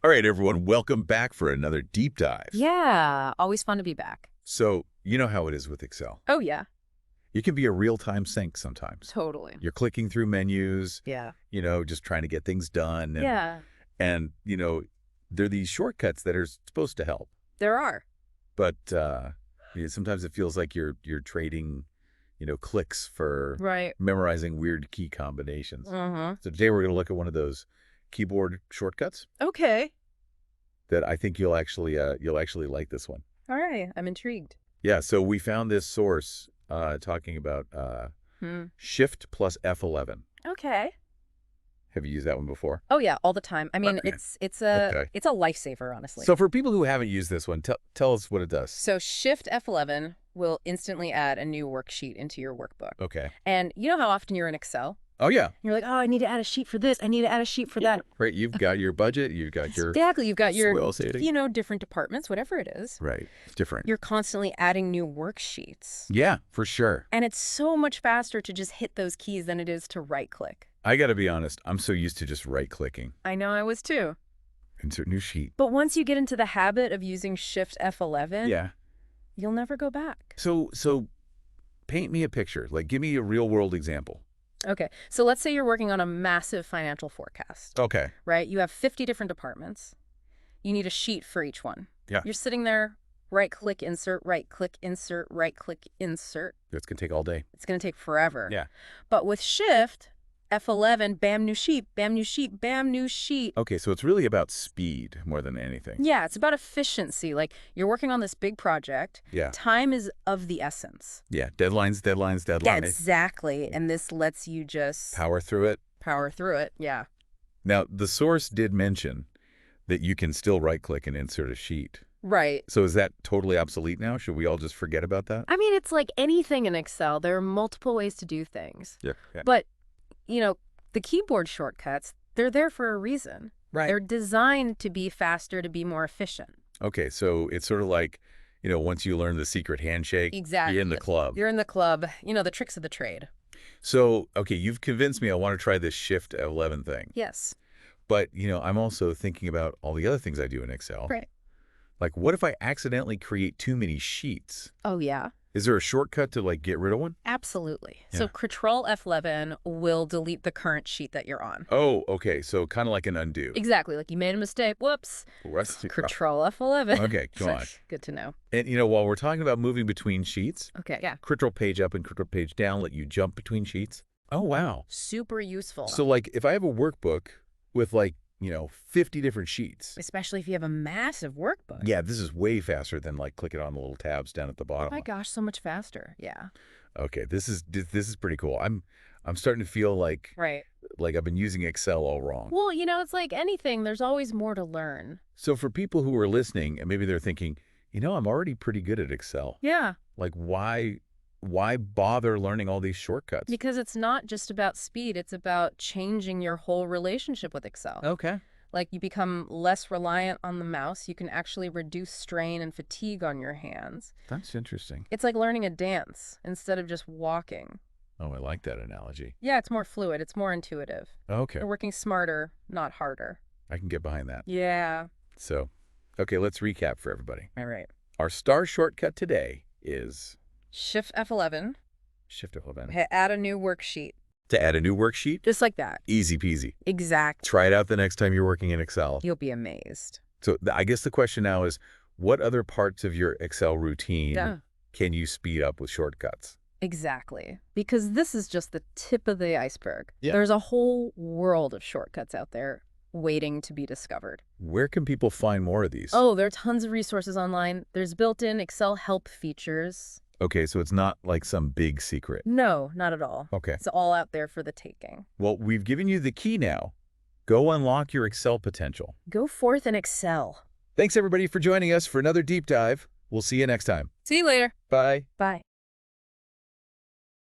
All right, everyone, welcome back for another deep dive. Yeah, always fun to be back. So, you know how it is with Excel. Oh, yeah, It can be a real-time sink sometimes. totally. You're clicking through menus, Yeah. just trying to get things done. Yeah, And there are these shortcuts that are supposed to help. there are. But sometimes it feels like you're trading, clicks for Right. memorizing weird key combinations. Mm-hmm. So today we're going to look at one of those keyboard shortcuts Okay. that I think you'll actually like this one. All right. I'm intrigued. Yeah, so we found this source talking about Shift plus F11. Okay. Have you used that one before? Oh yeah, all the time. I mean, Okay. it's a Okay. it's a lifesaver, honestly. So for people who haven't used this one, tell us what it does. So Shift F11 will instantly add a new worksheet into your workbook. Okay. And you know how often you're in Excel? Oh, yeah. You're like, oh, I need to add a sheet for this. I need to add a sheet for that. Right, you've got your budget, you've got your Exactly. You've got your, swell setting. different departments, whatever it is. Right, it's different. You're constantly adding new worksheets. Yeah, for sure. And it's so much faster to just hit those keys than it is to right-click. I got to be honest, I'm so used to just right-clicking. I know I was too. Insert new sheet. But once you get into the habit of using Shift F11, Yeah. you'll never go back. So paint me a picture. Like, give me a real-world example. Okay, so let's say you're working on a massive financial forecast, Okay. right? You have 50 different departments. You need a sheet for each one. Yeah. You're sitting there, right-click, insert, right-click, insert, right-click, insert. It's going to take all day. It's going to take forever. Yeah. But with Shift F11, bam, new sheet, bam, new sheet, bam, new sheet. Okay, so it's really about speed more than anything. Yeah, it's about efficiency. Like, you're working on this big project. Yeah. Time is of the essence. Yeah, deadlines. Exactly. And this lets you just Power through it. power through it. Yeah. Now, the source did mention that you can still right-click and insert a sheet. Right. So is that totally obsolete now? Should we all just forget about that? I mean, it's like anything in Excel. There are multiple ways to do things. Yeah. But, the keyboard shortcuts, they're there for a reason. Right. They're designed to be faster, to be more efficient. Okay, so it's sort of like, once you learn the secret handshake, Exactly. you're in the club. You're in the club. The tricks of the trade. So, okay, you've convinced me I want to try this Shift 11 thing. Yes. But, I'm also thinking about all the other things I do in Excel. Right. Like, what if I accidentally create too many sheets? Oh, yeah. Is there a shortcut to, get rid of one? Absolutely. Yeah. So Control F11 will delete the current sheet that you're on. Oh, okay, so kind of like an undo. Exactly. Like you made a mistake. Whoops. Control F11. Okay, come on. Good to know. And, while we're talking about moving between sheets, Okay, yeah. Control page up and Control page down let you jump between sheets. Oh, wow. Super useful. So, if I have a workbook with, 50 different sheets. Especially if you have a massive workbook. Yeah, this is way faster than, clicking on the little tabs down at the Oh bottom. my gosh, so much faster. Yeah. Okay, this is pretty cool. I'm starting to feel like Right. I've been using Excel all wrong. Well, it's like anything. There's always more to learn. So for people who are listening and maybe they're thinking, I'm already pretty good at Excel. Yeah. Why bother learning all these shortcuts? Because it's not just about speed. It's about changing your whole relationship with Excel. Okay. Like you become less reliant on the mouse. You can actually reduce strain and fatigue on your hands. That's interesting. It's like learning a dance instead of just walking. Oh, I like that analogy. Yeah, it's more fluid. It's more intuitive. Okay. You're working smarter, not harder. I can get behind that. Yeah. So, okay, let's recap for everybody. All right. Our star shortcut today is Shift F11. Shift F11. Add a new worksheet. To add a new worksheet? Just like that. Easy peasy. Exactly. Try it out the next time you're working in Excel. You'll be amazed. So I guess the question now is, what other parts of your Excel routine can you speed up with shortcuts? Exactly. Because this is just the tip of the iceberg. Yeah. There's a whole world of shortcuts out there waiting to be discovered. Where can people find more of these? Oh, there are tons of resources online. There's built-in Excel help features. Okay, so it's not like some big secret. No, not at all. Okay. It's all out there for the taking. Well, we've given you the key now. Go unlock your Excel potential. Go forth and excel. Thanks, everybody, for joining us for another deep dive. We'll see you next time. See you later. Bye. Bye.